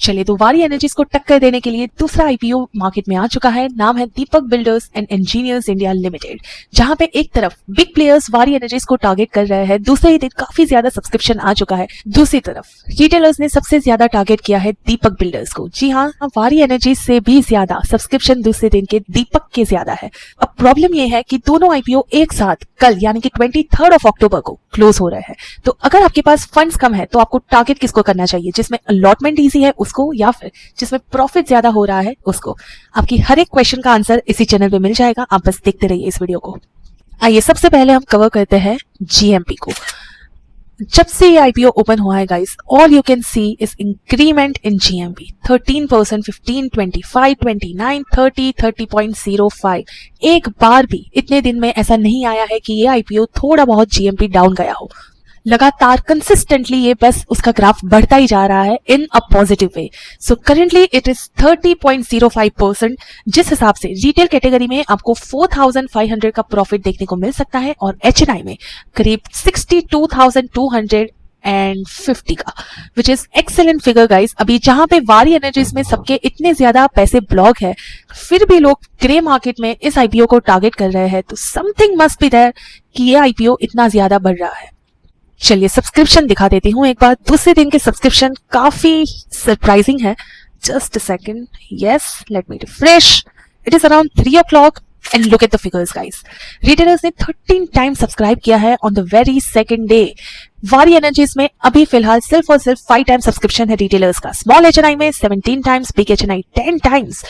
चलिए, तो वारी एनर्जीज को टक्कर देने के लिए दूसरा आईपीओ मार्केट में आ चुका है। नाम है Deepak builders and engineers India limited, जहां पे एक तरफ बिग प्लेयर्स वारी एनर्जीज को टारगेट कर रहे हैं, दूसरे ही दिन काफी ज्यादा सब्सक्रिप्शन आ चुका है। दूसरी तरफ रिटेलर्स ने सबसे ज्यादा टारगेट किया है दीपक बिल्डर्स को। जी हाँ, वारी एनर्जीज से भी ज्यादा सब्सक्रिप्शन दूसरे दिन के दीपक के ज्यादा है। अब प्रॉब्लम यह है कि दोनों आईपीओ एक साथ कल यानी कि 23 अक्टूबर को क्लोज हो रहे हैं। तो अगर आपके पास फंड्स कम है तो आपको टारगेट किसको करना चाहिए, जिसमें अलॉटमेंट इजी है उसको, या फिर जिसमें प्रॉफिट ज्यादा हो रहा है उसको? आपकी हर एक क्वेश्चन का आंसर इसी चैनल पे मिल जाएगा, आप बस देखते रहिए इस वीडियो को। आइए सबसे पहले हम कवर करते हैं जीएमपी को। जब से ये आईपीओ ओपन हुआ है guys, all you can see is increment in GMP 13%, 15, 25, 29, 30, 30.05। एक बार भी इतने दिन में ऐसा नहीं आया है कि ये आईपीओ थोड़ा बहुत जीएमपी डाउन गया हो। लगातार कंसिस्टेंटली ये बस उसका ग्राफ बढ़ता ही जा रहा है in a positive way. So currently it is 30.05%, जिस हिसाब से रिटेल कैटेगरी में आपको 4500 का प्रॉफिट देखने को मिल सकता है और एचएनआई में करीब 62,250 का, which is excellent figure guys. अभी जहां पे वारी एनर्जीज में सबके इतने ज्यादा पैसे ब्लॉक है, फिर भी लोग ग्रे मार्केट में इस आईपीओ को टारगेट कर रहे हैं, तो समथिंग मस्ट बी देयर कि ये आईपीओ इतना ज्यादा बढ़ रहा है। चलिए सब्सक्रिप्शन दिखा देती हूँ एक बार। दूसरे दिन के सब्सक्रिप्शन काफी सरप्राइजिंग है। Just a second, yes, let me refresh. It is around 3 o'clock and look at the figures guys. Retailers ने 13 टाइम्स सब्सक्राइब किया है on the very second day. वारी एनर्जीज में अभी फिलहाल सिर्फ और सिर्फ 5 टाइम्स सब्सक्रिप्शन है रिटेलर्स का। स्मॉल एचएनआई में 17 times, big HNI 10 times,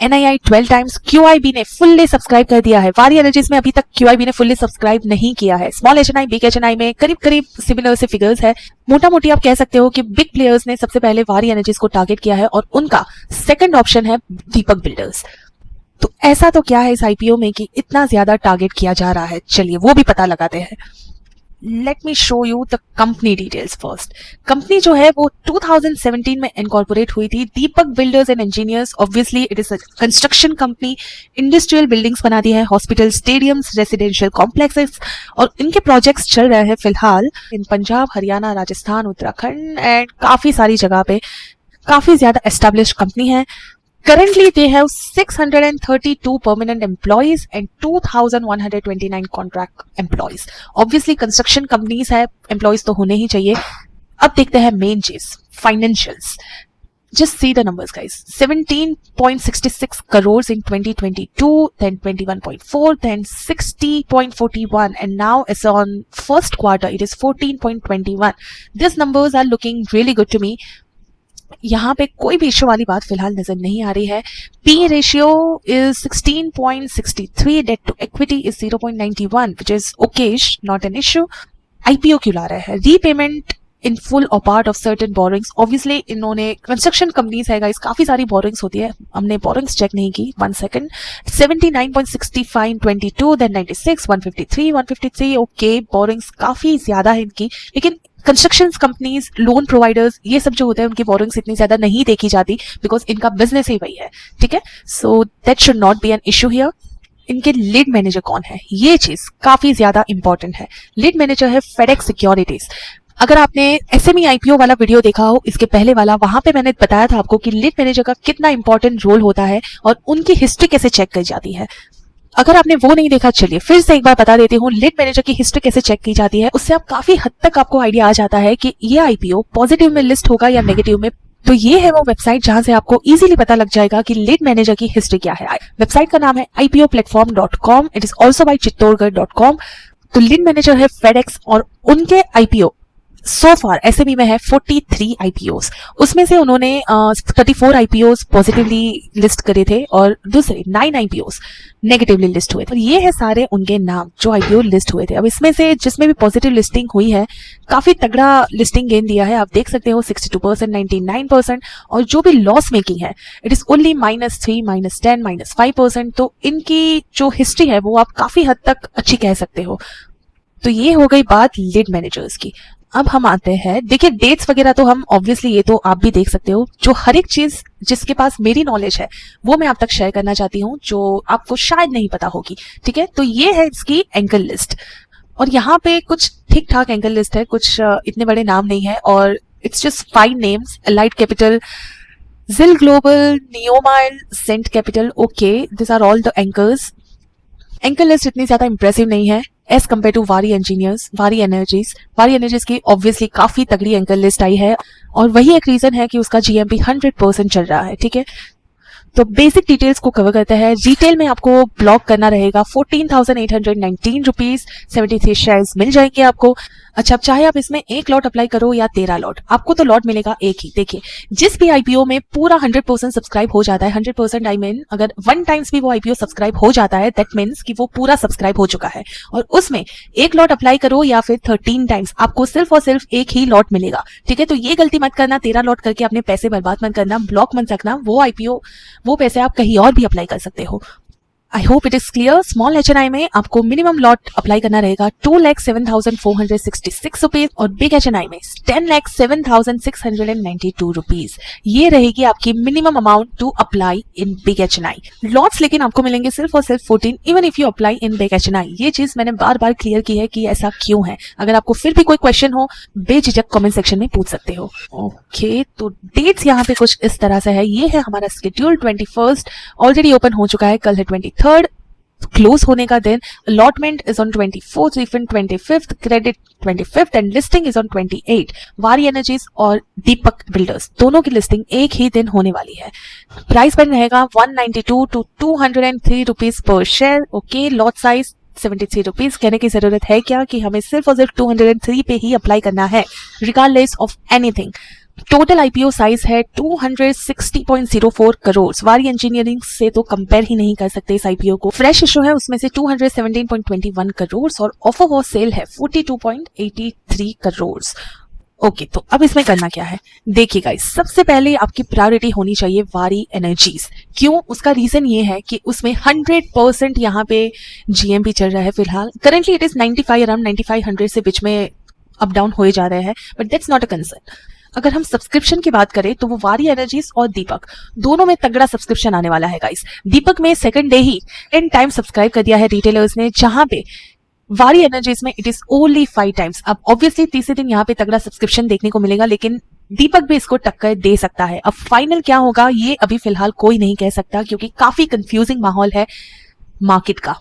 NII 12 times, QIB ने फुल्ली सब्सक्राइब कर दिया है। वारी एनर्जीज में अभी तक क्यूआईबी ने फुल्ली सब्सक्राइब नहीं किया है। स्मॉल एचएनआई, बिग एचएनआई में करीब करीब सिमिलर से फिगर्स है। मोटा मोटी आप कह सकते हो कि बिग प्लेयर्स ने सबसे पहले वारी एनर्जीज को टारगेट किया है और उनका सेकंड ऑप्शन है दीपक बिल्डर्स। तो ऐसा तो क्या है इस आईपीओ में कि इतना ज्यादा टारगेट किया जा रहा है? चलिए वो भी पता लगाते हैं। Let me show you the company details first. Company जो है वो 2017 में इनकॉर्पोरेट हुई थी। Deepak builders and engineers, obviously it is a construction company. Industrial buildings बनाती है, हॉस्पिटल, स्टेडियम्स, रेसिडेंशियल कॉम्प्लेक्सेस, और इनके प्रोजेक्ट्स चल रहे हैं फिलहाल इन पंजाब, हरियाणा, राजस्थान, उत्तराखंड एंड काफी सारी जगह पे। काफी ज्यादा एस्टेब्लिश्ड कंपनी है। Currently, they have 632 permanent employees and 2,129 contract employees. Obviously, construction companies है, employees तो होने ही चाहिए। अब देखते हैं मेन चीज, financials. Just see the numbers, guys. 17.66 crores in 2022, then 21.4, then 60.41, and now it's on first quarter. It is 14.21. These numbers are looking really good to me. यहाँ पे कोई भी इश्यू वाली बात फिलहाल नजर नहीं आ रही है। P ratio is 16.63, debt to equity is 0.91, which is okayish, not an issue. IPO क्यों ला रहा है? रीपेमेंट इन फुल और part of certain borrowings. Obviously इन्होंने कंस्ट्रक्शन कंपनीज है गाइस, काफी सारी बोरिंग्स होती है। हमने बोरिंग्स चेक नहीं की, 1 सेकंड। 79.65 22, देन 96, 153, 153। ओके, बोरिंग्स काफी ज्यादा है इनकी, लेकिन कंस्ट्रक्शन कंपनीज, लोन प्रोवाइडर्स, ये सब जो होते हैं उनकी बोरिंग्स इतनी ज्यादा नहीं देखी जाती, बिकॉज इनका बिजनेस ही वही है। ठीक है, so that should not be an issue here. इनके लीड मैनेजर कौन है, ये चीज काफी ज्यादा इंपॉर्टेंट है। लीड मैनेजर है फेडेक्स सिक्योरिटीज। अगर आपने एसएमई आईपीओ वाला वीडियो देखा हो, इसके पहले वाला, वहां पे मैंने बताया था आपको कि लीड मैनेजर का कितना इंपॉर्टेंट रोल होता है और उनकी हिस्ट्री कैसे चेक की जाती है। अगर आपने वो नहीं देखा, चलिए फिर से एक बार बता देती हूँ लीड मैनेजर की हिस्ट्री कैसे चेक की जाती है। उससे आप काफी हद तक आपको आइडिया आ जाता है कि ये आईपीओ पॉजिटिव में लिस्ट होगा या नेगेटिव में। तो ये है वो वेबसाइट जहां से आपको इजीली पता लग जाएगा कि लीड मैनेजर की हिस्ट्री क्या है। वेबसाइट का नाम है ipo-platform.com। It is also by चित्तौड़गढ़.com। तो लीड मैनेजर है फेडेक्स और उनके आईपीओ सो फार एसएमई में है 43 आईपीओस। उसमें से उन्होंने 34 आईपीओस पॉजिटिवली लिस्ट करे थे और दूसरे 9 आईपीओस नेगेटिवली लिस्ट हुए थे। और ये है सारे उनके नाम जो आईपीओ लिस्ट हुए थे। अब इसमें से जिसमें भी पॉजिटिव लिस्टिंग हुई है, काफी तगड़ा लिस्टिंग गेन दिया है। आप देख सकते हो 62%, 99%, और जो भी लॉस मेकिंग है इट इज ओनली -3, -10, -5%। तो इनकी जो हिस्ट्री है वो आप काफी हद तक अच्छी कह सकते हो। तो ये हो गई बात लीड मैनेजर्स की। अब हम आते हैं, देखिए डेट्स वगैरह तो हम ऑब्वियसली ये तो आप भी देख सकते हो। जो हर एक चीज जिसके पास मेरी नॉलेज है वो मैं आप तक शेयर करना चाहती हूँ, जो आपको शायद नहीं पता होगी। ठीक है, तो ये है इसकी एंकल लिस्ट, और यहाँ पे कुछ ठीक ठाक एंकल लिस्ट है, कुछ इतने बड़े नाम नहीं है, और it's just 5 names: Elite Capital, ZIL Global, Neomile, Cent Capital, okay, these are all the anchors. Anchor list इतनी ज्यादा इंप्रेसिव नहीं है एज कम्पेयर टू वारी इंजीनियर्स, वारी एनर्जीज की ऑब्वियसली काफी तगड़ी एंकर लिस्ट आई है और वही एक रीजन है कि उसका जीएमपी 100% चल रहा है। ठीक है, तो बेसिक डिटेल्स को कवर करते हैं। रिटेल में आपको ब्लॉक करना रहेगा 14,819 रुपीज, 73 शेयर्स मिल जाएंगे आपको। अच्छा, अब चाहे आप इसमें 1 लॉट अप्लाई करो या 13 लॉट, आपको तो लॉट मिलेगा एक ही। देखिए, जिस भी आईपीओ में पूरा 100% सब्सक्राइब हो जाता है, 100% आई मीन अगर 1 टाइम्स भी वो आईपीओ सब्सक्राइब हो जाता है, दैट मीन्स कि वो पूरा सब्सक्राइब हो चुका है। और उसमें 1 लॉट अप्लाई करो या फिर 13 टाइम्स, आपको सिर्फ और सिर्फ एक ही लॉट मिलेगा। ठीक है, तो ये गलती मत करना, 13 लॉट करके अपने पैसे बर्बाद मत करना, ब्लॉक मत रखना। वो आईपीओ, वो पैसे आप कहीं और भी अप्लाई कर सकते हो। I hope it is clear. Small HNI में आपको मिनिमम लॉट अप्लाई करना रहेगा 2,07,466 रुपीज और बिग एचएनआई में 10,07,692 रुपीज। ये रहेगी आपकी minimum amount to apply in big HNI. Lots लेकिन आपको मिलेंगे सिर्फ और सिर्फ 14 even if you apply in big HNI. ये चीज मैंने बार बार क्लियर की है कि ऐसा क्यों है। अगर आपको फिर भी कोई क्वेश्चन हो, बेझिझक कमेंट सेक्शन में पूछ सकते हो। ओके, तो डेट्स यहाँ पे कुछ इस तरह से है। ये है हमारा शेड्यूल 21 ऑलरेडी ओपन हो चुका है, कल है 23 क्लोज होने का दिन। Allotment is on 24th, refund 25th, credit 25th and listing is on 28। वारी एनर्जीज और दीपक बिल्डर्स दोनों की लिस्टिंग एक ही दिन होने वाली है। प्राइस बैंड रहेगा 192 to 203 rupees per share. Okay, lot size 73 rupees. कहने की जरूरत है क्या कि हमें सिर्फ और सिर्फ 203 पे ही अप्लाई करना है, regardless of anything. Total IPO size है 260.04 करोड़। वारी इंजीनियरिंग से तो कंपेयर ही नहीं कर सकते इस आईपीओ को। फ्रेश इशू है उसमें से 217.21 करोड़ और ऑफर वॉर सेल है 42.83 करोड़। ओके, तो अब इसमें करना क्या है, देखिए गाइस, सबसे पहले आपकी प्रायोरिटी होनी चाहिए वारी एनर्जीज। क्यों? उसका रीजन ये है कि उसमें 100% यहाँ पे जीएमपी चल रहा है फिलहाल। करेंटली इट इज 95, अराउंड 9500 से बीच में अप डाउन हो जा रहे हैं, but that's not a concern. अगर हम सब्सक्रिप्शन की बात करें तो वो वारी एनर्जीज और दीपक दोनों में तगड़ा सब्सक्रिप्शन आने वाला है गाइस। दीपक में सेकंड डे ही 10 टाइम सब्सक्राइब कर दिया है रिटेलर्स ने, जहां पे वारी एनर्जीज में इट इज ओनली 5 टाइम्स। अब ऑब्वियसली तीसरे दिन यहाँ पे तगड़ा सब्सक्रिप्शन देखने को मिलेगा, लेकिन दीपक भी इसको टक्कर दे सकता है। अब फाइनल क्या होगा ये अभी फिलहाल कोई नहीं कह सकता, क्योंकि काफी कंफ्यूजिंग माहौल है मार्केट का।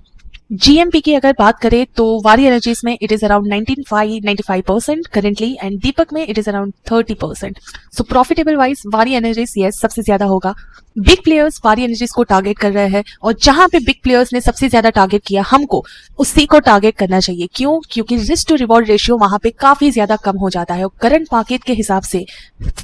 जीएमपी की अगर बात करें तो वारी एनर्जीज में it is around 95% currently and Deepak में it is around 30%। So profitable wise Waaree Energies yes सबसे ज्यादा होगा। बिग प्लेयर्स वारी एनर्जीज को टारगेट कर रहे हैं और जहां पे बिग प्लेयर्स ने सबसे ज्यादा टारगेट किया, हमको उसी को टारगेट करना चाहिए। क्यों? क्योंकि रिस्क टू रिवॉर्ड रेशियो वहां पे काफी ज्यादा कम हो जाता है और करंट मार्केट के हिसाब से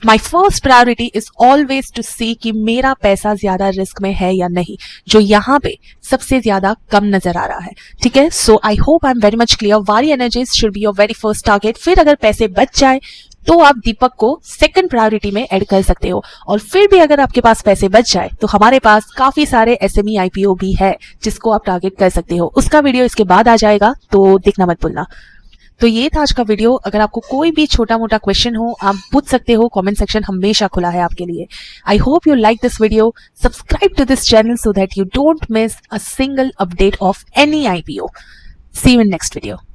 my first priority is always to see कि मेरा पैसा ज्यादा रिस्क में है या नहीं, जो यहाँ पे सबसे ज्यादा कम नजर आ रहा है। ठीक है, so I hope I am very much clear. Waaree energies should be your very first target. फिर अगर पैसे बच जाए तो आप दीपक को सेकंड प्रायोरिटी में ऐड कर सकते हो, और फिर भी अगर आपके पास पैसे बच जाए तो हमारे पास काफी सारे एसएमई आईपीओ भी है जिसको आप टारगेट कर सकते हो। उसका वीडियो इसके बाद आ जाएगा, तो देखना मत भूलना। तो ये था आज का वीडियो। अगर आपको कोई भी छोटा मोटा क्वेश्चन हो आप पूछ सकते हो, कमेंट सेक्शन हमेशा खुला है आपके लिए। I hope you like this video. Subscribe to this channel so that you don't miss a single update of any IPO. See you in next video.